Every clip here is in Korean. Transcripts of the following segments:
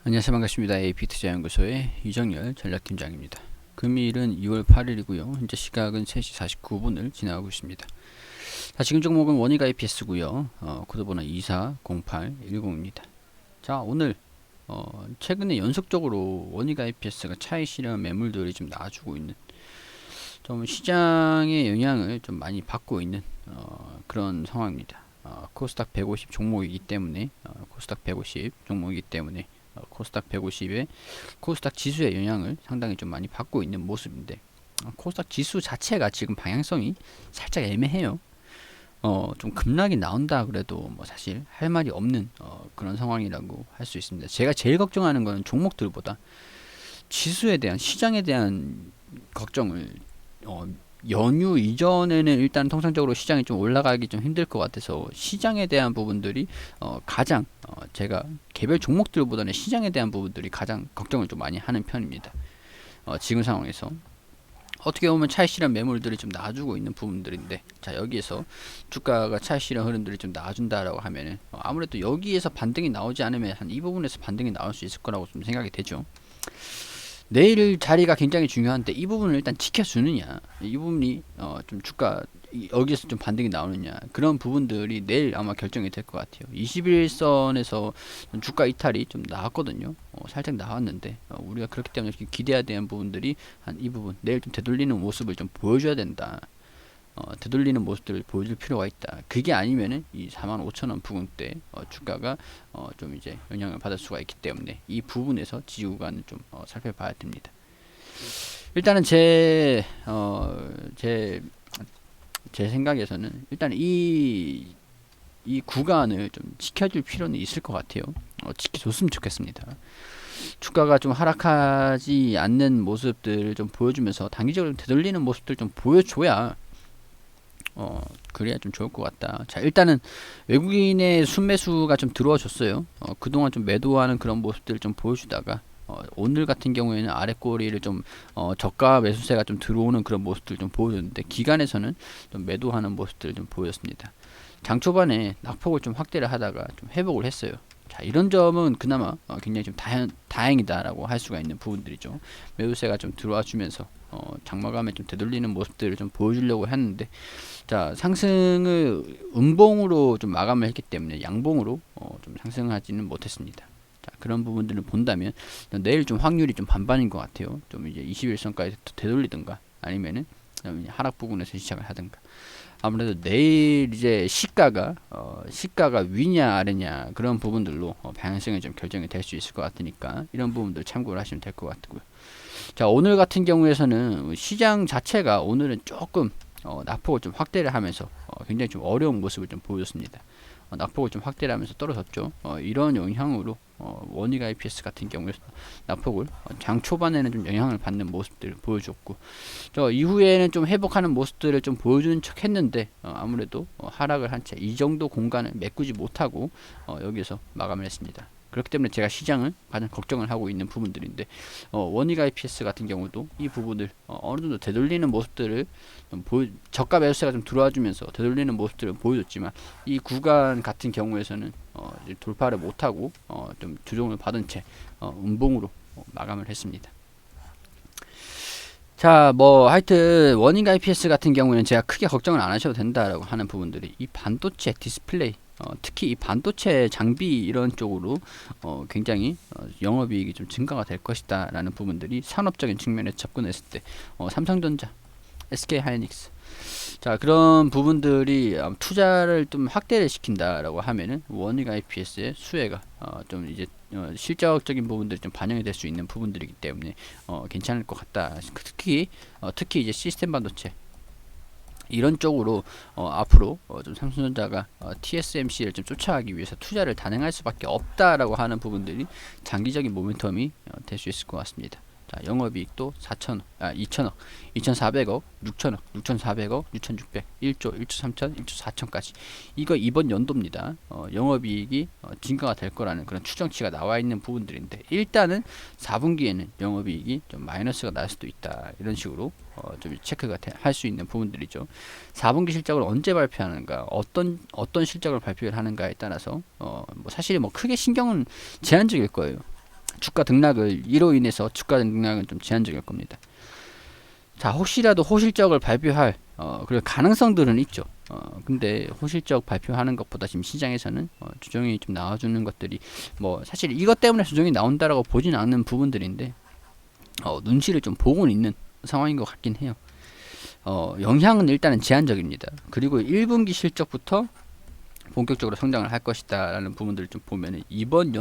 안녕하세요. 반갑습니다. AP투자연구소의 이정열 전략팀장입니다. 금일은 2월 8일이고요. 현재 시각은 3시 49분을 지나가고 있습니다. 자, 지금 종목은 원익 IPS고요. 코드번호 240810입니다. 자, 오늘 최근에 연속적으로 원익 IPS가 차익 실현 매물들이 좀 나와주고 있는, 좀 시장의 영향을 좀 많이 받고 있는 그런 상황입니다. 코스닥 150 종목이기 때문에 코스닥 150 종목이기 때문에 코스닥 150의 코스닥 지수의 영향을 상당히 좀 많이 받고 있는 모습인데, 코스닥 지수 자체가 지금 방향성이 살짝 애매해요. 좀 급락이 나온다 그래도 뭐 사실 할 말이 없는 그런 상황이라고 할 수 있습니다. 제가 제일 걱정하는 거는 종목들보다 지수에 대한, 시장에 대한 걱정을, 연휴 이전에는 일단 통상적으로 시장이 좀 올라가기 좀 힘들 것 같아서 시장에 대한 부분들이 가장, 제가 개별 종목들보다는 시장에 대한 부분들이 가장 걱정을 좀 많이 하는 편입니다. 지금 상황에서 어떻게 보면 차익 실현 매물들이 좀 나와주고 있는 부분들인데, 자, 여기에서 주가가 차익 실현 흐름들이 좀 나와준다라고 하면은 아무래도 여기에서 반등이 나오지 않으면 한 이 부분에서 반등이 나올 수 있을 거라고 좀 생각이 되죠. 내일 자리가 굉장히 중요한데 이 부분을 일단 지켜주느냐, 이 부분이 좀 주가 여기에서 좀 반등이 나오느냐, 그런 부분들이 내일 아마 결정이 될 것 같아요. 21선에서 주가 이탈이 좀 나왔거든요. 살짝 나왔는데 우리가 그렇기 때문에 이렇게 기대해야 되는 부분들이 한 이 부분, 내일 좀 되돌리는 모습을 좀 보여줘야 된다. 되돌리는 모습들을 보여줄 필요가 있다. 그게 아니면은 이 45,000원 부근대 주가가 좀 이제 영향을 받을 수가 있기 때문에 이 부분에서 지지 구간을 좀 살펴봐야 됩니다. 일단은 제 생각에서는 일단 이 구간을 좀 지켜줄 필요는 있을 것 같아요. 지켜줬으면 좋겠습니다. 주가가 좀 하락하지 않는 모습들을 좀 보여주면서 단기적으로 되돌리는 모습들 좀 보여줘야 그래야 좀 좋을 것 같다. 자, 일단은 외국인의 순매수가 좀 들어와 줬어요. 그동안 좀 매도하는 그런 모습들을 좀 보여주다가 오늘 같은 경우에는 아래 꼬리를 좀 저가 매수세가 좀 들어오는 그런 모습들을 좀 보여줬는데, 기간에서는 좀 매도하는 모습들을 좀 보였습니다. 장 초반에 낙폭을 좀 확대를 하다가 좀 회복을 했어요. 자, 이런 점은 그나마 굉장히 좀 다행이다라고 할 수가 있는 부분들이죠. 매수세가 좀 들어와 주면서 장마감에 좀 되돌리는 모습들을 좀 보여주려고 했는데, 자, 상승을 음봉으로 좀 마감을 했기 때문에 양봉으로 좀 상승하지는 못했습니다. 자, 그런 부분들을 본다면 내일 좀 확률이 좀 반반인 것 같아요. 좀 이제 21선까지 되돌리든가 아니면은 하락 부분에서 시작을 하든가. 아무래도 내일 이제 시가가 위냐 아래냐 그런 부분들로 방향성이 좀 결정이 될 수 있을 것 같으니까 이런 부분들 참고를 하시면 될 것 같고요. 자, 오늘 같은 경우에서는 시장 자체가 오늘은 조금 낙폭을 좀 확대를 하면서 굉장히 좀 어려운 모습을 좀 보여줬습니다. 낙폭을 좀 확대를 하면서 떨어졌죠. 이런 영향으로 원익 IPS 같은 경우에 낙폭을 장 초반에는 좀 영향을 받는 모습들을 보여줬고, 저 이후에는 좀 회복하는 모습들을 좀 보여주는 척 했는데 아무래도 하락을 한 채 이 정도 공간을 메꾸지 못하고 여기서 마감을 했습니다. 그렇기 때문에 제가 시장을 가장 걱정을 하고 있는 부분들인데, 원익 IPS 같은 경우도 이 부분을 어느 정도 되돌리는 모습들을 저가 매수세가 좀 들어와주면서 되돌리는 모습들을 보여줬지만, 이 구간 같은 경우에서는 돌파를 못하고 좀 조정을 받은 채 음봉으로 마감을 했습니다. 자, 뭐 하여튼 원익 IPS 같은 경우에는 제가 크게 걱정을 안 하셔도 된다라고 하는 부분들이, 이 반도체 디스플레이, 특히 이 반도체 장비 이런 쪽으로 굉장히 영업이익이 좀 증가가 될 것이다 라는 부분들이 산업적인 측면에 접근했을 때 삼성전자, SK하이닉스, 자, 그런 부분들이 투자를 좀 확대를 시킨다라고 하면은 원익 IPS의 수혜가 좀 이제 실적적인 부분들이 좀 반영이 될 수 있는 부분들이기 때문에 괜찮을 것 같다. 특히 이제 시스템 반도체 이런 쪽으로 앞으로 좀 삼성전자가 TSMC를 좀 쫓아가기 위해서 투자를 단행할 수밖에 없다라고 하는 부분들이 장기적인 모멘텀이 될 수 있을 것 같습니다. 자, 영업이익도 2천억, 2,400억, 6천억, 6,400억, 6,600, 1조, 1조 3천, 1조 4천까지. 이거 이번 연도입니다. 영업이익이 증가가 될 거라는 그런 추정치가 나와 있는 부분들인데, 일단은 4분기에는 영업이익이 좀 마이너스가 날 수도 있다. 이런 식으로 좀 체크가 할 수 있는 부분들이죠. 4분기 실적을 언제 발표하는가, 어떤 실적을 발표를 하는가에 따라서 뭐 사실 뭐 크게 신경은 제한적일 거예요. 주가 등락을 이로 인해서 주가 등락은 좀 제한적일 겁니다. 자, 혹시라도 호실적을 발표할 그럴 가능성들은 있죠. 근데 호실적 발표하는 것보다 지금 시장에서는 조정이 좀 나와주는 것들이 뭐 사실 이것 때문에 조정이 나온다라고 보지는 않는 부분들인데 눈치를 좀 보고는 있는 상황인 것 같긴 해요. 영향은 일단은 제한적입니다. 그리고 1분기 실적부터 본격적으로 성장을 할 것이다 라는 부분들을 좀 보면은 이번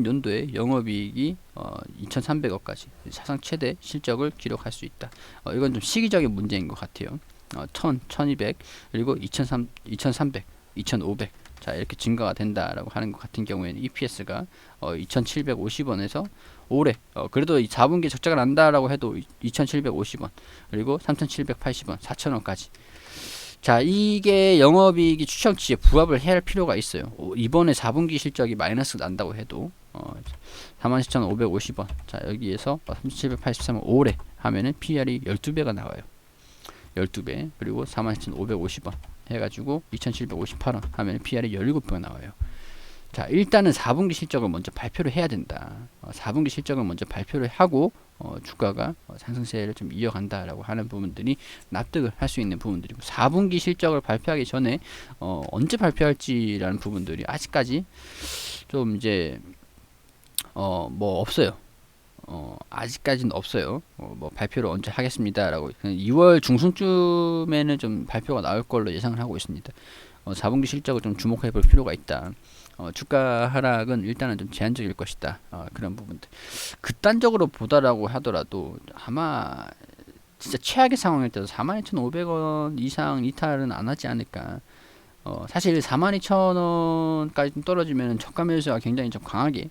연도에 영업이익이 2,300억까지 사상 최대 실적을 기록할 수 있다. 이건 좀 시기적인 문제인 것 같아요. 1,000, 1,200 그리고 2,300, 2,500 자 이렇게 증가가 된다라고 하는 것 같은 경우에는 EPS가 2,750원에서 올해 그래도 이 4분기 적자가 난다라고 해도 2,750원 그리고 3,780원 4,000원까지 자 이게 영업이익이 추정치에 부합을 해야 할 필요가 있어요. 이번에 4분기 실적이 마이너스 난다고 해도 47,550원 자 여기에서 3,783원 올해 하면은 PR이 12배가 나와요. 12배 그리고 47,550원 해가지고 2,758원 하면 PR이 17배가 나와요. 자 일단은 4분기 실적을 먼저 발표를 해야 된다. 4분기 실적을 먼저 발표를 하고 주가가 상승세를 좀 이어간다라고 하는 부분들이 납득을 할 수 있는 부분들이고 4분기 실적을 발표하기 전에 언제 발표할지라는 부분들이 아직까지 좀 이제 뭐 없어요. 아직까지는 없어요. 뭐 발표를 언제 하겠습니다라고 2월 중순쯤에는 좀 발표가 나올 걸로 예상을 하고 있습니다. 4분기 실적을 좀 주목해 볼 필요가 있다. 주가 하락은 일단은 좀 제한적일 것이다. 그런 부분들. 극단적으로 보다라고 하더라도 아마 진짜 최악의 상황일 때도 42,500원 이상 이탈은 안 하지 않을까. 사실 42,000원까지 좀 떨어지면 저가 매수가 굉장히 좀 강하게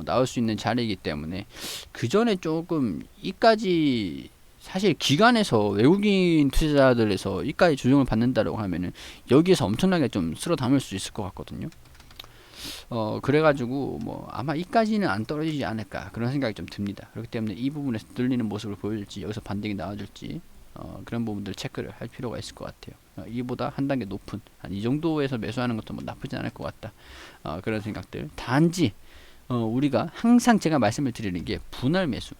나올 수 있는 자리이기 때문에 그 전에 조금 이까지 사실 기관에서 외국인 투자자들에서 이까지 조정을 받는다라고 하면은 여기에서 엄청나게 좀 쓸어 담을 수 있을 것 같거든요. 그래가지고 뭐 아마 이까지는 안 떨어지지 않을까 그런 생각이 좀 듭니다. 그렇기 때문에 이 부분에서 뚫리는 모습을 보여줄지 여기서 반등이 나와줄지 그런 부분들을 체크를 할 필요가 있을 것 같아요. 이보다 한 단계 높은 한 이 정도에서 매수하는 것도 뭐 나쁘지 않을 것 같다. 그런 생각들. 단지 우리가 항상 제가 말씀을 드리는 게 분할 매수,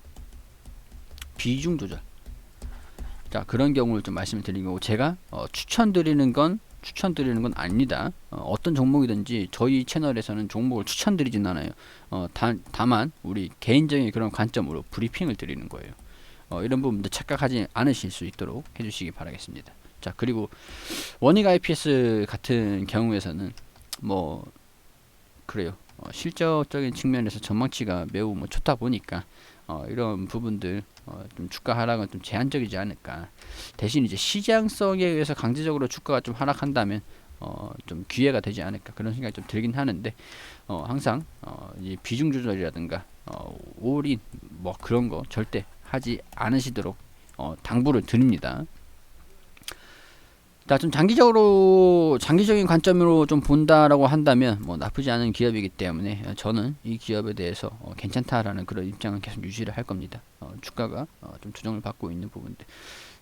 비중 조절. 자 그런 경우를 좀 말씀을 드리는 거고 제가 추천드리는 건 아닙니다. 어떤 종목이든지 저희 채널에서는 종목을 추천드리진 않아요. 다만 우리 개인적인 그런 관점으로 브리핑을 드리는 거예요. 이런 부분도 착각하지 않으실 수 있도록 해주시기 바라겠습니다. 자 그리고 원익 IPS 같은 경우에서는 뭐 그래요. 실적적인 측면에서 전망치가 매우 뭐 좋다 보니까 이런 부분들 좀 주가 하락은 좀 제한적이지 않을까. 대신 이제 시장성에 의해서 강제적으로 주가가 좀 하락한다면 좀 기회가 되지 않을까 그런 생각이 좀 들긴 하는데 항상 이 비중 조절이라든가 올인 뭐 그런 거 절대 하지 않으시도록 당부를 드립니다. 자, 좀 장기적인 관점으로 좀 본다라고 한다면 뭐 나쁘지 않은 기업이기 때문에 저는 이 기업에 대해서 괜찮다라는 그런 입장은 계속 유지를 할 겁니다. 주가가 좀 조정을 받고 있는 부분들,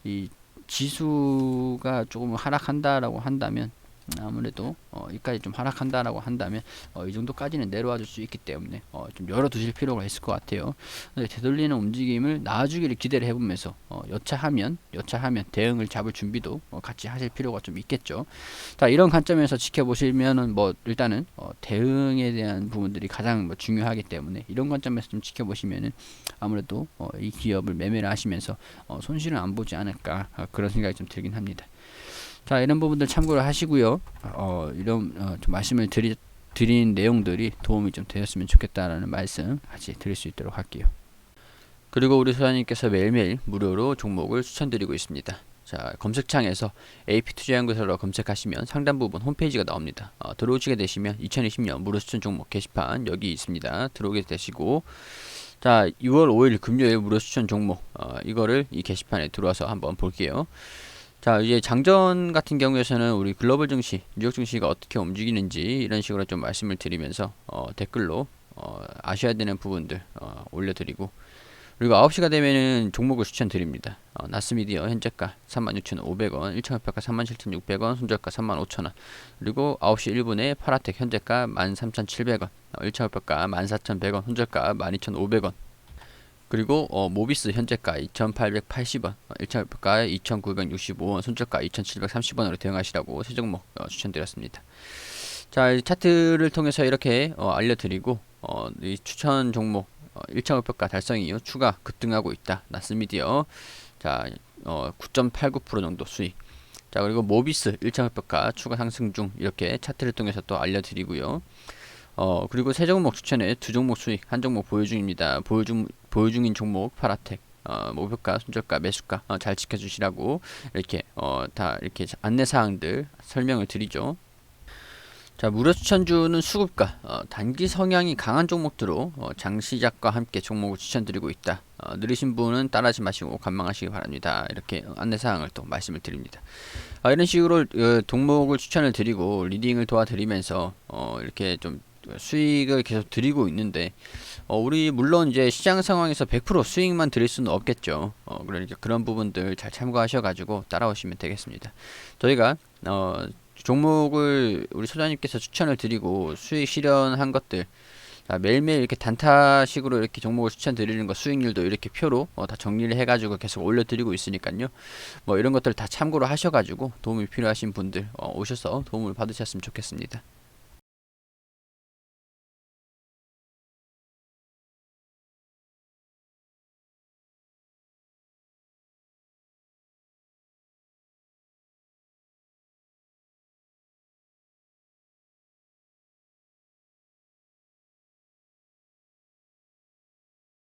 이 지수가 조금 하락한다라고 한다면 아무래도 이까지 좀 하락한다라고 한다면 이 정도까지는 내려와 줄 수 있기 때문에 좀 열어두실 필요가 있을 것 같아요. 되돌리는 움직임을 나와주기를 기대를 해보면서 여차하면 대응을 잡을 준비도 같이 하실 필요가 좀 있겠죠. 자 이런 관점에서 지켜보시면은 뭐 일단은 대응에 대한 부분들이 가장 뭐 중요하기 때문에 이런 관점에서 좀 지켜보시면은 아무래도 이 기업을 매매를 하시면서 손실은 안 보지 않을까 그런 생각이 좀 들긴 합니다. 자 이런 부분들 참고를 하시고요. 이런 좀 말씀을 드린 내용들이 도움이 좀 되었으면 좋겠다라는 말씀 같이 드릴 수 있도록 할게요. 그리고 우리 소장님께서 매일매일 무료로 종목을 추천드리고 있습니다. 자 검색창에서 AP투자연구소로 검색하시면 상단 부분 홈페이지가 나옵니다. 들어오시게 되시면 2020년 무료 추천 종목 게시판 여기 있습니다. 들어오게 되시고 자 6월 5일 금요일 무료 추천 종목 이거를 이 게시판에 들어와서 한번 볼게요. 자 이제 장전 같은 경우에서는 우리 글로벌 증시, 뉴욕 증시가 어떻게 움직이는지 이런 식으로 좀 말씀을 드리면서 댓글로 아셔야 되는 부분들 올려드리고 그리고 9시가 되면은 종목을 추천드립니다. 나스미디어 현재가 36,500원, 1차목표가 37,600원, 손절가 35,000원. 그리고 9시 1분에 파라텍 현재가 13,700원, 1차목표가 14,100원, 손절가 12,500원. 그리고 모비스 현재가 2,880원, 1차목표가 2,965원, 손절가 2,730원으로 대응하시라고 세 종목 추천드렸습니다. 자, 이 차트를 통해서 이렇게 알려드리고 이 추천 종목 1차 목표가 달성 이후 추가 급등하고 있다. 나스미디어 자 9.89% 정도 수익. 자, 그리고 모비스 1차 목표가 추가 상승 중, 이렇게 차트를 통해서 또 알려드리고요. 그리고 세 종목 추천에 두 종목 수익, 한 종목 보유 중입니다. 보유 중인 종목 파라텍 목표가, 손절가, 매수가 잘 지켜주시라고 이렇게 다 이렇게 안내 사항들 설명을 드리죠. 자, 무료 추천주는 수급가, 단기 성향이 강한 종목들로 장시작과 함께 종목을 추천드리고 있다. 느리신 분은 따라하지 마시고 관망하시기 바랍니다. 이렇게 안내사항을 또 말씀을 드립니다. 이런 식으로 종목을 추천을 드리고 리딩을 도와드리면서 이렇게 좀 수익을 계속 드리고 있는데, 우리 물론 이제 시장 상황에서 100% 수익만 드릴 수는 없겠죠. 그러니까 그런 부분들 잘 참고하셔가지고 따라오시면 되겠습니다. 저희가 종목을 우리 소장님께서 추천을 드리고 수익 실현한 것들, 매일매일 이렇게 단타식으로 이렇게 종목을 추천드리는 거, 수익률도 이렇게 표로 다 정리를 해가지고 계속 올려드리고 있으니까요. 뭐 이런 것들 다 참고로 하셔가지고 도움이 필요하신 분들 오셔서 도움을 받으셨으면 좋겠습니다.